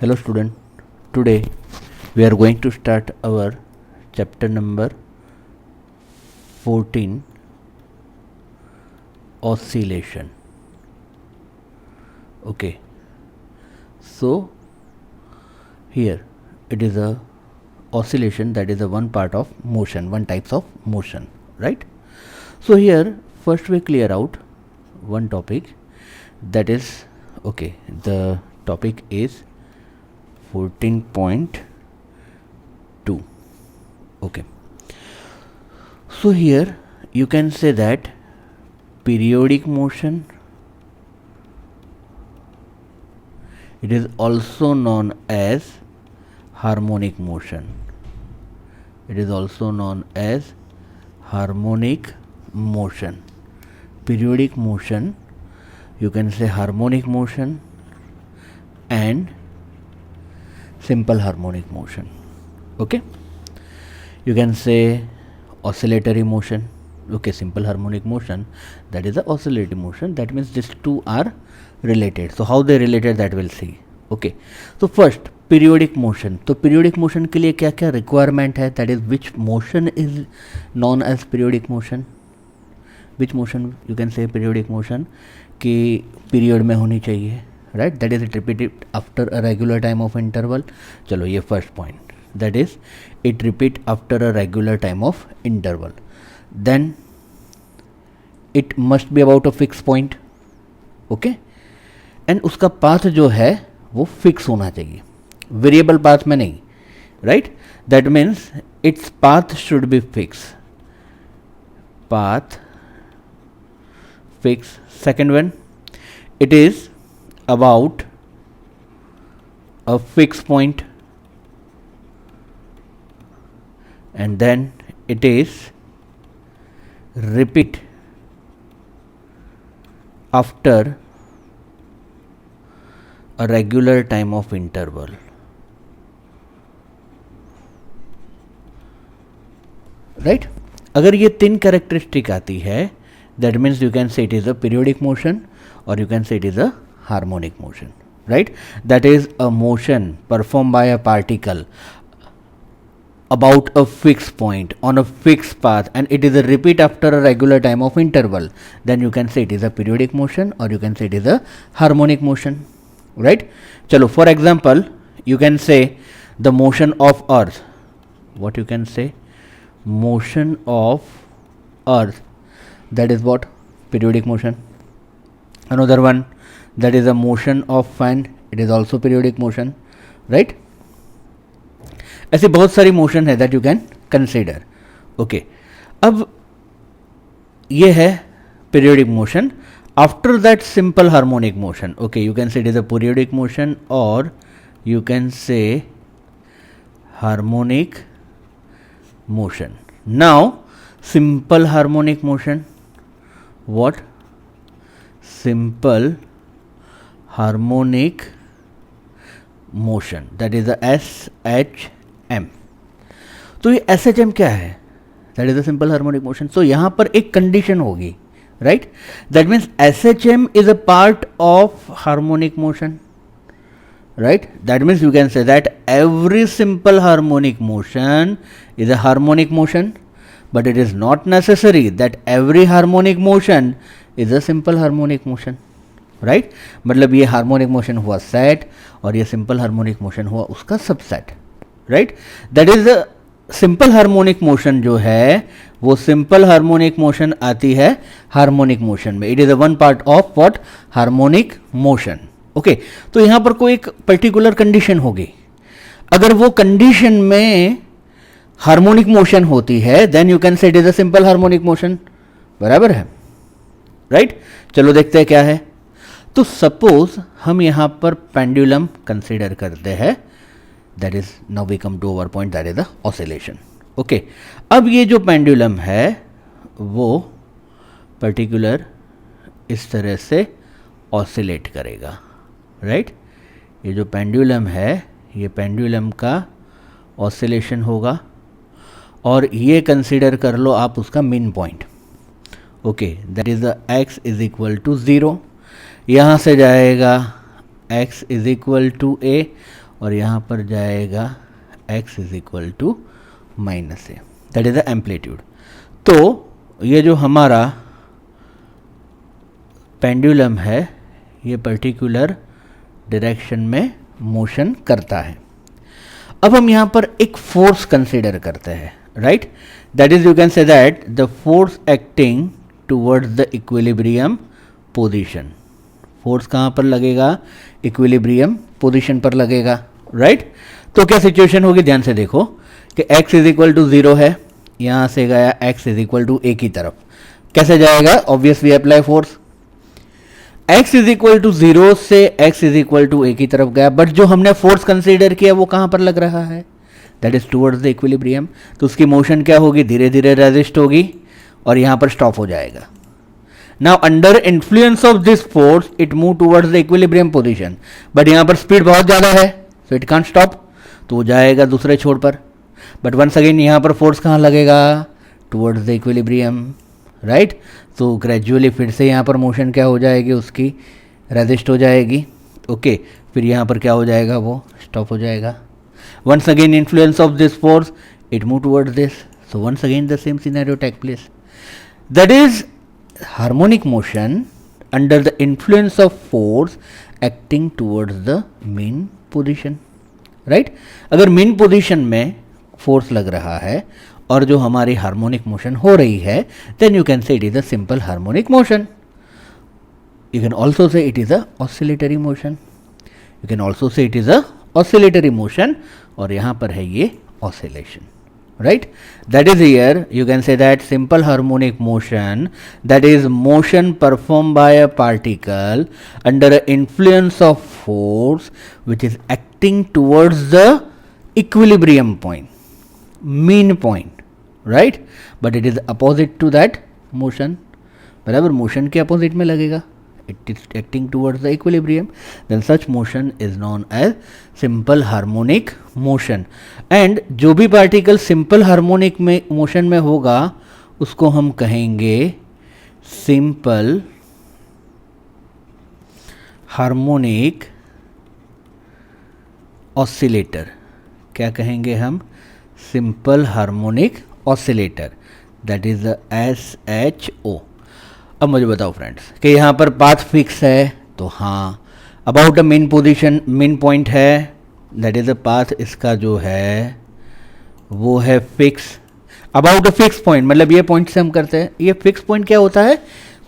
Hello student, today we are going to start our chapter number 14, oscillation. Okay, so here it is a oscillation, that is a one part of motion, one types of motion, right? So here first we clear out one topic, that is, okay, the topic is 14.2. okay, so here you can say that periodic motion, it is also known as harmonic motion. It is also known as harmonic motion. Periodic motion, you can say harmonic motion and simple harmonic motion. Okay, you can say oscillatory motion. Okay, simple harmonic motion, that is the oscillatory motion. That means these two are related. So how they related, that we'll see. Okay, so first periodic motion. तो periodic motion के लिए क्या क्या requirement है, that is which motion is known as periodic motion. Which motion you can say periodic motion कि period में होनी चाहिए, right? That is it repeated after a regular time of interval. चलो ये first point, that is it repeat after a regular time of interval. Then it must be about a fixed point. Okay, and उसका path जो है वो fix होना चाहिए, variable path में नहीं, right? That means its path should be fixed. Path fix. Second one, it is about a fixed point, and then it is repeat after a regular time of interval. Right? अगर ये तीन characteristic आती है, that means you can say it is a periodic motion or you can say it is a harmonic motion, right? That is a motion performed by a particle about a fixed point on a fixed path, and it is a repeat after a regular time of interval. Then you can say it is a periodic motion or you can say it is a harmonic motion, right? Chalo, for example, you can say the motion of earth. What you can say? Motion of earth, that is what? Periodic motion. Another one, that is a motion of fan, it is also periodic motion, right? ऐसी बहुत सारी motion है that you can consider. Okay, अब ये है periodic motion. After that simple harmonic motion. Okay, you can say it is a periodic motion और you can say harmonic motion. Now simple harmonic motion, what? Simple harmonic motion, that is the SHM. तो ये SHM क्या है? That is the simple harmonic motion. So यहां पर एक condition होगी, right? That means SHM is a part of harmonic motion, right? That means you can say that every simple harmonic motion is a harmonic motion, but it is not necessary that every harmonic motion is a simple harmonic motion, right? मतलब ये harmonic motion हुआ set और ये simple harmonic motion हुआ उसका subset, right? That is the simple harmonic motion जो है वो simple harmonic motion आती है harmonic motion में. It is a one part of what? Harmonic motion. Okay, तो यहां पर कोई एक पर्टिकुलर कंडीशन होगी. अगर वो कंडीशन में हार्मोनिक मोशन होती है then you can say it is a simple harmonic motion. बराबर है, राइट? चलो देखते हैं क्या है. तो सपोज हम यहां पर पेंडुलम कंसीडर करते हैं, that is now we come to our point, that is the oscillation. Okay, अब ये जो पेंडुलम है वो पर्टिकुलर इस तरह से ऑसिलेट करेगा, राइट? ये जो पेंडुलम है ये पेंडुलम का ऑसिलेशन होगा और ये कंसीडर कर लो आप उसका mean point. Okay, that is the x is equal to 0. यहाँ से जाएगा x is equal to a और यहाँ पर जाएगा x is equal to minus A, that is the amplitude. तो ये जो हमारा पेंडुलम है ये पर्टिकुलर डायरेक्शन में मोशन करता है। अब हम यहाँ पर एक फोर्स कंसीडर करते हैं, right, that is you can say that the force acting towards the equilibrium position. Force कहाँ पर लगेगा? इक्विलिब्रियम पोजीशन पर लगेगा, राइट। तो क्या सिचुएशन होगी, ध्यान से देखो कि x इज इक्वल टू 0 है, यहाँ से गया x is equal to a की तरफ, कैसे जाएगा? Obviously apply force. x is equal to 0 से x is equal to a की तरफ गया, बट जो हमने फोर्स कंसीडर किया वो कहाँ पर लग रहा है? That is towards the equilibrium. तो उसकी मोशन क्या होगी? धीरे धीरे रेजिस्ट होगी और यहाँ पर स्टॉप हो जाएगा। Now under influence of this force it move towards the equilibrium position, but यहाँ पर स्पीड बहुत ज़्यादा है, सो इट कांट स्टॉप, तो वो जाएगा दूसरे छोर पर। बट वंस अगेन यहाँ पर फोर्स कहाँ लगेगा? Towards the equilibrium, right. तो ग्रेजुअली फिर से यहाँ पर मोशन क्या हो जाएगी? उसकी रेजिस्ट हो जाएगी, ओके। फिर यहाँ पर क्या हो जाएगा? वो स्टॉप हो जाएगा। Once again influence of this force it move towards this, so once again the same scenario take place. That is harmonic motion under the influence of force acting towards the mean position, right. अगर mean position में force लग रहा है और जो हमारी harmonic motion हो रही है, then you can say it is a simple harmonic motion. You can also say it is a oscillatory motion, you can also say it is a oscillatory motion, और यहाँ पर है ये oscillation, right. That is here you can say that simple harmonic motion, that is motion perform by a particle under influence of force which is acting towards the equilibrium point, mean point, right, but it is opposite to that motion, बराबर। Motion के opposite में लगेगा, it is acting towards the equilibrium, then such motion is known as simple harmonic motion। and जो भी particle simple harmonic में motion में होगा उसको हम कहेंगे सिंपल हार्मोनिक ऑसिलेटर। क्या कहेंगे हम? Simple harmonic oscillator, that is the SHO। अब मुझे बताओ फ्रेंड्स कि यहाँ पर पाथ फिक्स है, तो हाँ, about a main position, main point है, दैट इज द पाथ इसका जो है वो है fix. About a fix point मतलब ये पॉइंट से हम करते हैं, ये फिक्स पॉइंट क्या होता है?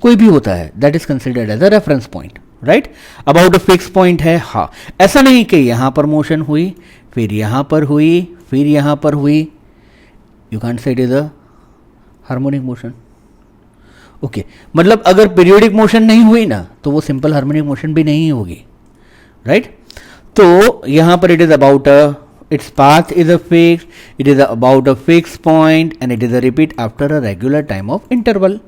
कोई भी होता है, that is considered as a reference point, right. About a fix point है, हाँ। ऐसा नहीं कि यहाँ पर मोशन हुई, फिर यहाँ पर हुई, फिर यहाँ पर हुई, you can't say it is a harmonic motion, okay. मतलब अगर पीरियोडिक मोशन नहीं हुई ना तो वो सिंपल हार्मोनिक मोशन भी नहीं होगी, राइट। तो यहाँ पर it is about a, its path is a fixed, it is about a fixed point and it is a repeat after a regular time of interval,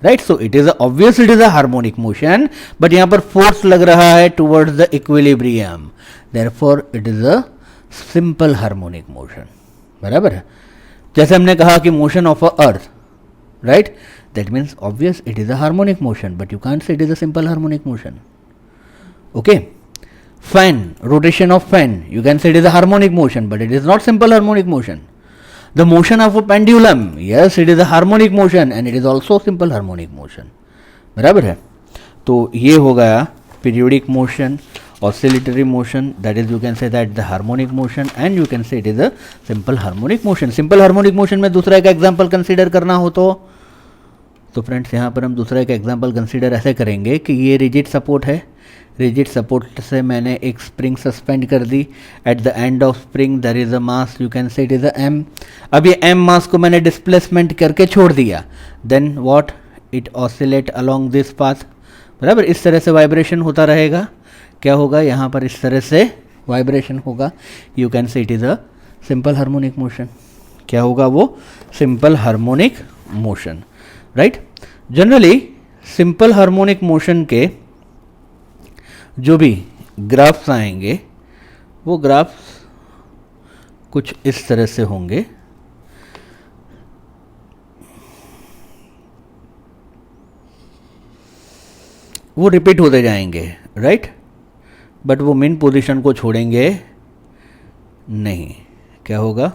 right। so it is a, obvious it is a harmonic motion, but यहाँ पर force लग रहा है towards the equilibrium, therefore it is a simple harmonic motion, बराबर है। जैसे हमने कहा कि motion of a earth, right, that means obvious it is a harmonic motion, but you can't say it is a simple harmonic motion, okay। fan, rotation of fan, you can say it is a harmonic motion, but it is not simple harmonic motion। the motion of a pendulum, yes it is a harmonic motion and it is also simple harmonic motion, बराबर है। तो ये हो गया periodic motion, oscillatory motion, that is you can say that the harmonic motion and you can say it is a simple harmonic motion। simple harmonic motion में दूसरा एक example consider करना हो तो फ्रेंड्स यहाँ पर हम दूसरा एक एग्जाम्पल कंसीडर ऐसे करेंगे कि ये रिजिड सपोर्ट है, रिजिड सपोर्ट से मैंने एक स्प्रिंग सस्पेंड कर दी, at the end of spring there is a mass, you can say it is a m। अब ये m मास को मैंने डिस्प्लेसमेंट करके छोड़ दिया, then what, it oscillate along this path, बराबर। इस तरह से वाइब्रेशन होता रहेगा, क्या होगा यहाँ पर इस तरह से वाइब्रेशन होगा, you can say it is a simple harmonic motion. क्या होगा वो? Simple harmonic motion, right. Generally simple harmonic motion के जो भी ग्राफ्स आएंगे वो ग्राफ्स कुछ इस तरह से होंगे, वो रिपीट होते जाएंगे, राइट। बट वो मेन पोजीशन को छोड़ेंगे नहीं, क्या होगा,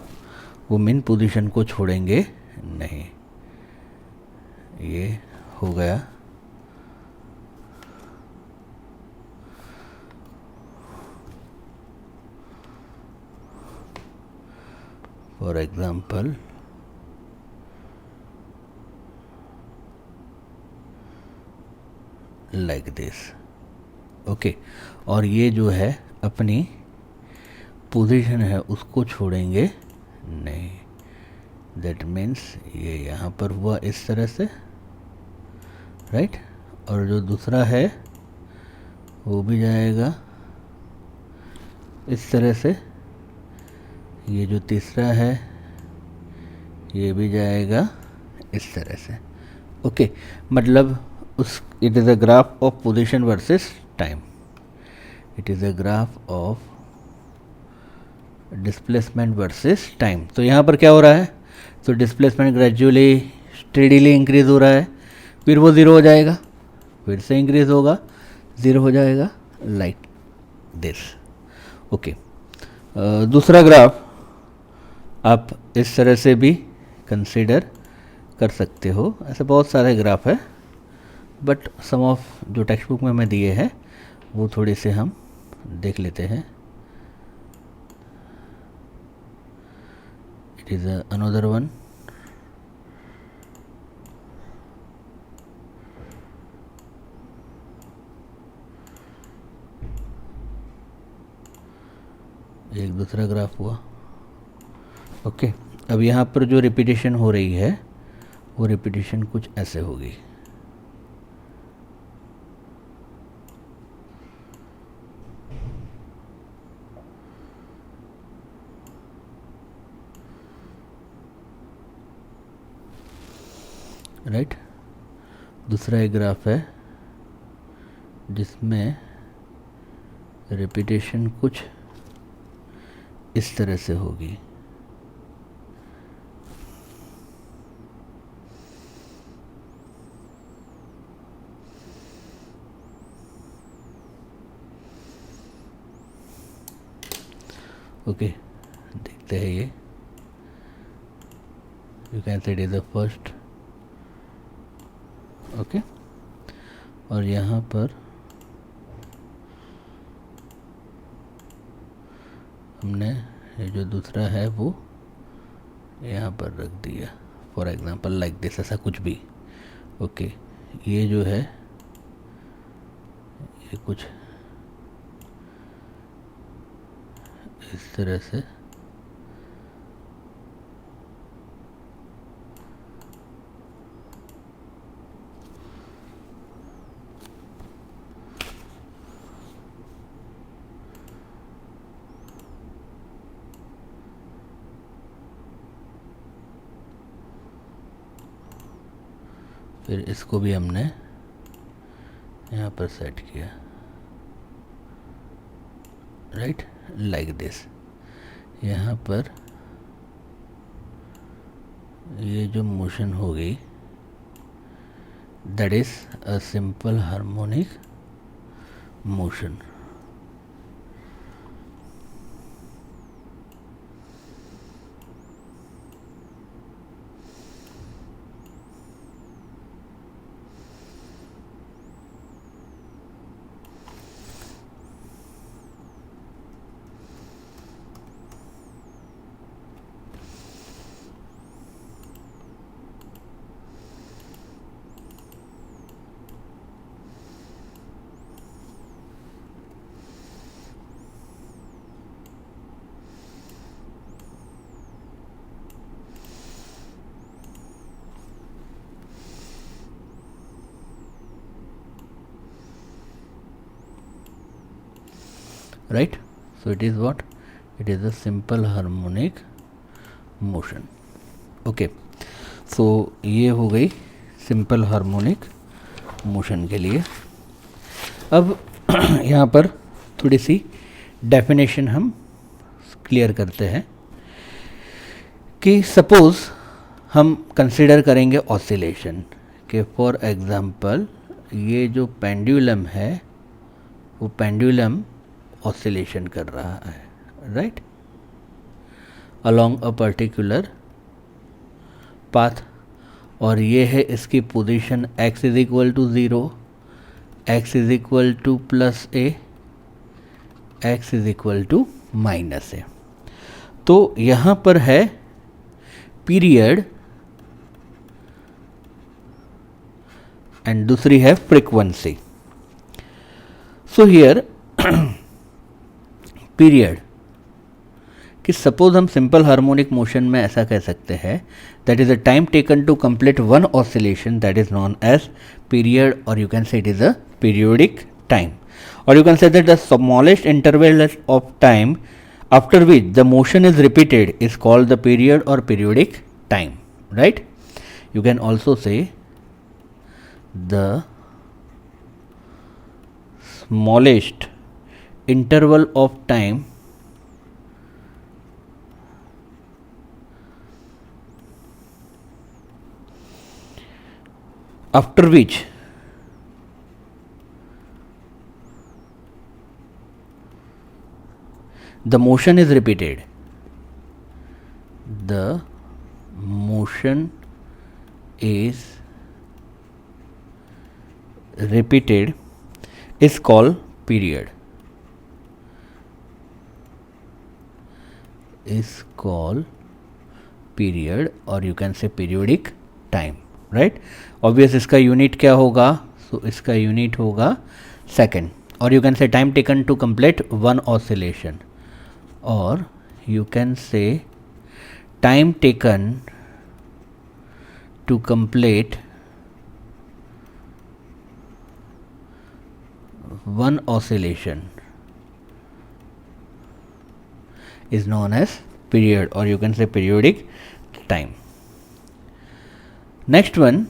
वो मेन पोजीशन को छोड़ेंगे नहीं। ये हो गया। For example like this, okay. और ये जो है अपनी पोजीशन है उसको छोड़ेंगे नहीं। दैट मीन्स ये यहाँ पर हुआ इस तरह से, राइट। और जो दूसरा है वो भी जाएगा इस तरह से। ये जो तीसरा है ये भी जाएगा इस तरह से, ओके। मतलब उस it is a graph of position versus time, it is a graph of displacement versus time. तो यहाँ पर क्या हो रहा है, तो डिस्प्लेसमेंट ग्रेजुअली स्टेडीली इंक्रीज हो रहा है, फिर वो ज़ीरो हो जाएगा, फिर से इंक्रीज होगा, ज़ीरो हो जाएगा, लाइक दिस, ओके। दूसरा ग्राफ आप इस तरह से भी कंसीडर कर सकते हो। ऐसे बहुत सारे ग्राफ है, बट सम ऑफ जो टेक्स्ट बुक में मैं दिए हैं वो थोड़े से हम देख लेते हैं। It is another one. एक दूसरा ग्राफ हुआ, ओके। अब यहाँ पर जो रिपीटेशन हो रही है वो रिपीटेशन कुछ ऐसे होगी, राइट। दूसरा एक ग्राफ है जिसमें रिपीटेशन कुछ इस तरह से होगी, ओके। देखते हैं ये, you can say it is the first, okay. और यहाँ पर हमने ये जो दूसरा है वो यहाँ पर रख दिया, फॉर एग्जांपल लाइक दिस, ऐसा कुछ भी, ओके। ये जो है ये कुछ इस तरह से, फिर इसको भी हमने यहाँ पर सेट किया, राइट, लाइक दिस। यहाँ पर ये जो मोशन होगी that is a simple harmonic motion, right. So it is what, it is a simple harmonic motion, okay. So ये हो गई सिंपल हार्मोनिक मोशन के लिए। अब यहाँ पर थोड़ी सी डेफिनेशन हम क्लियर करते हैं कि सपोज हम कंसिडर करेंगे ऑसिलेशन के, फॉर एग्जांपल ये जो पेंडुलम है वो पेंडुलम ऑसिलेशन कर रहा है, right. along a particular path, और ये है इसकी position x is equal to 0, x is equal to plus A, x is equal to minus A. तो यहाँ पर है पीरियड एंड दूसरी है फ्रीक्वेंसी। सो हियर पीरियड कि सपोज हम सिंपल हार्मोनिक मोशन में ऐसा कह सकते हैं that is a time taken to complete one oscillation, that is known as period, और you can say it is a periodic time, or you can say that the smallest interval of time after which the motion is repeated is called the period or periodic time, right? You can also say the smallest interval of time after which the motion is repeated. The motion is repeated is called period. Is called period, or you can say periodic time, right? Obvious इसका unit क्या होगा? So इसका unit होगा second, और you can say time taken to complete one oscillation, or you can say time taken to complete one oscillation is known as period, or you can say periodic time. Next one,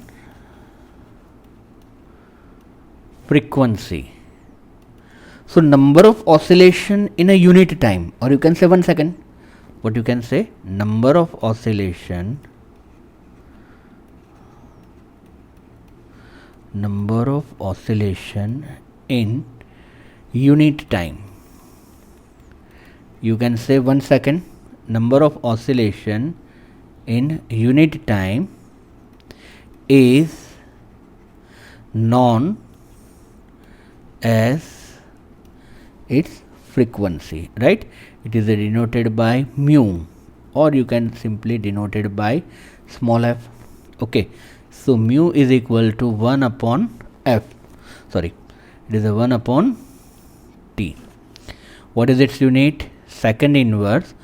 frequency. So number of oscillation in a unit time, or you can say 1 second, what you can say number of oscillation in unit time. You can say 1 second, number of oscillation in unit time is known as its frequency, right? It is denoted by mu, or you can simply denote it by small f. Okay, so mu is equal to 1 upon f, sorry, it is a 1 upon t. What is its unit? Second inverse,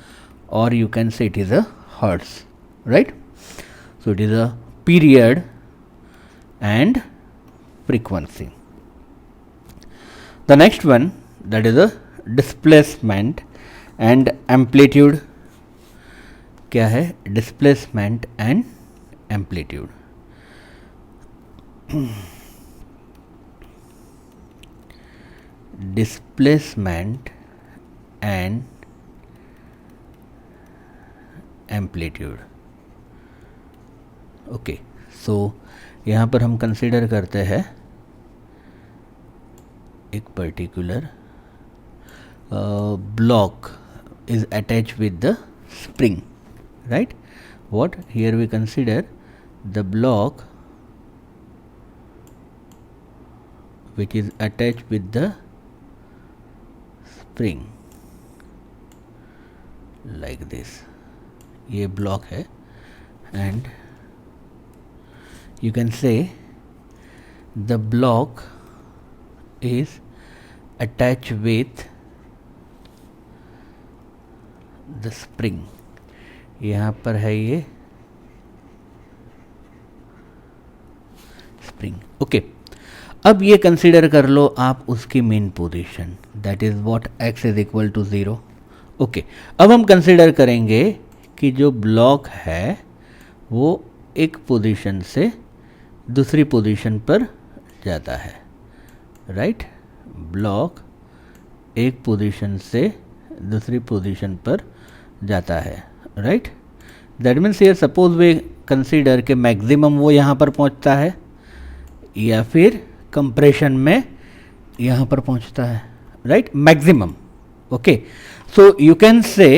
or you can say it is a hertz, right? So it is a period and frequency. The next one, that is a displacement and amplitude. क्या है? Displacement and amplitude. Displacement and amplitude. Okay, so यहाँ पर हम consider करते हैं एक particular block is attached with the spring, right? What here we consider the block which is attached with the spring like this. ये block है, and you can say the block is attached with the spring. यहाँ पर है ये spring. Okay, अब ये consider कर लो आप उसकी mean position, that is what x is equal to 0. ओके, अब हम कंसिडर करेंगे कि जो ब्लॉक है वो एक पोजीशन से दूसरी पोजीशन पर जाता है, राइट? ब्लॉक एक पोजीशन से दूसरी पोजीशन पर जाता है, right? That means here suppose way consider के मैक्सिमम वो यहाँ पर पहुँचता है या फिर कंप्रेशन में यहाँ पर पहुँचता है, right? Maximum. Okay, so you can से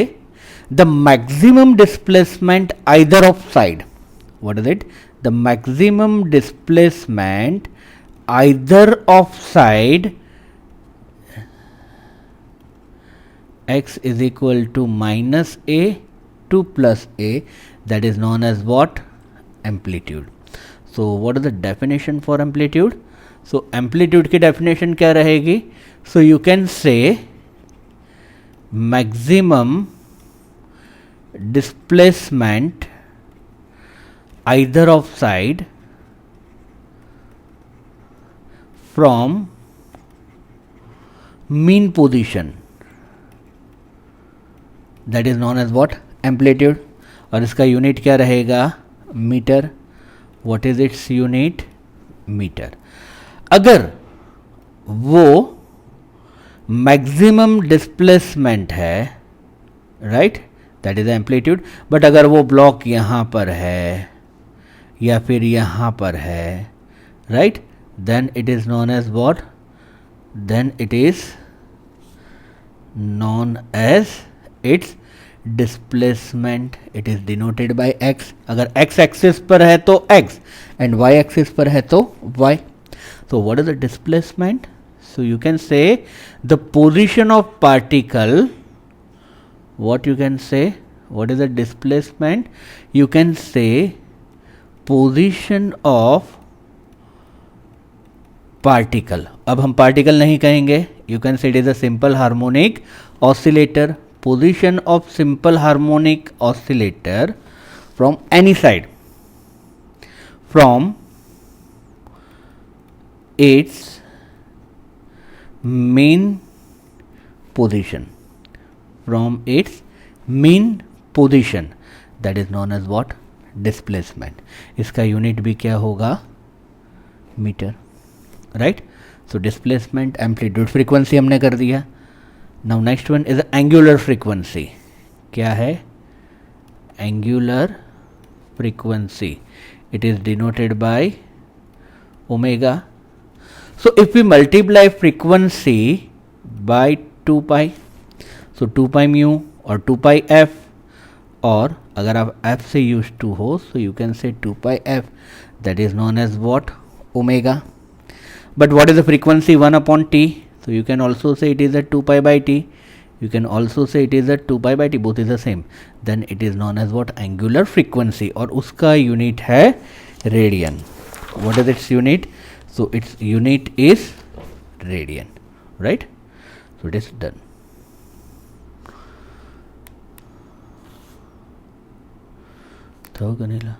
the maximum displacement either of side. What is it? The maximum displacement either of side x is equal to minus a to plus a, that is known as what? Amplitude. So what is the definition for amplitude? So amplitude की definition क्या रहेगी? So you can say maximum displacement either of side from mean position, that is known as what? Amplitude. और इसका unit क्या रहेगा? Metre. What is its unit? Metre. अगर वो maximum displacement है, right, that is amplitude. But अगर वो block यहाँ पर है या फिर यहाँ पर है, right, then it is known as what? Then it is known as its displacement. It is denoted by X. अगर एक्स एक्सिस पर है तो एक्स एंड वाई एक्सिस पर है तो Y. So what is the displacement? So you can say the position of particle. What you can say? What is the displacement? You can say position of particle. अब हम particle नहीं कहेंगे. You can say it is a simple harmonic oscillator. Position of simple harmonic oscillator from any side. From its mean position, from its mean position, that is known as what? Displacement. इसका unit भी क्या होगा? Metre, right. So displacement, amplitude, frequency हमने कर दिया. Now next one is angular frequency. क्या है? Angular frequency. It is denoted by omega. So if we multiply frequency by 2 pi, so 2 pi mu or 2 pi f, और अगर आप f से used to हो, so you can say 2 pi f, that is known as what? Omega. But what is the frequency? 1 upon t. So you can also say it is a 2 pi by t. You can also say it is a 2 pi by t. Both is the same. Then it is known as what? Angular frequency. और उसका unit है radian. What is its unit? So its unit is radian, right? So it is done. तो कनेला